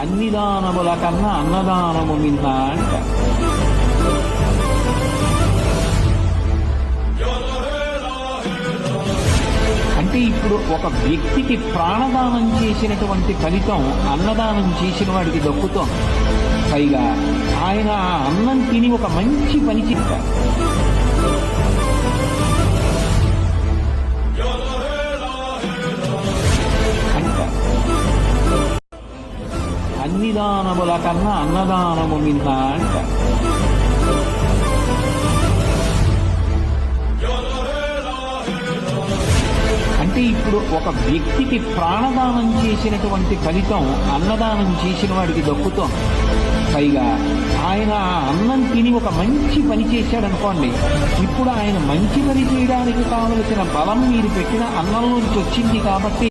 అన్ని దానముల కన్నా అన్నదానము మిన్న అంట. అంటే ఇప్పుడు ఒక వ్యక్తికి ప్రాణదానం చేసినటువంటి ఫలితం అన్నదానం చేసిన వాడికి దక్కుతోంది. పైగా ఆయన ఆ అన్నం తిని ఒక మంచి పని చేస్తారు. అన్ని దానముల కన్నా అన్నదానము మిన్న అంట. అంటే ఇప్పుడు ఒక వ్యక్తికి ప్రాణదానం చేసినటువంటి ఫలితం అన్నదానం చేసిన వాడికి దక్కుతోంది. పైగా ఆయన ఆ అన్నం తిని ఒక మంచి పని చేశాడనుకోండి, ఇప్పుడు ఆయన మంచి పని చేయడానికి కావలసిన బలం మీరు పెట్టిన అన్నంలోంచి వచ్చింది కాబట్టి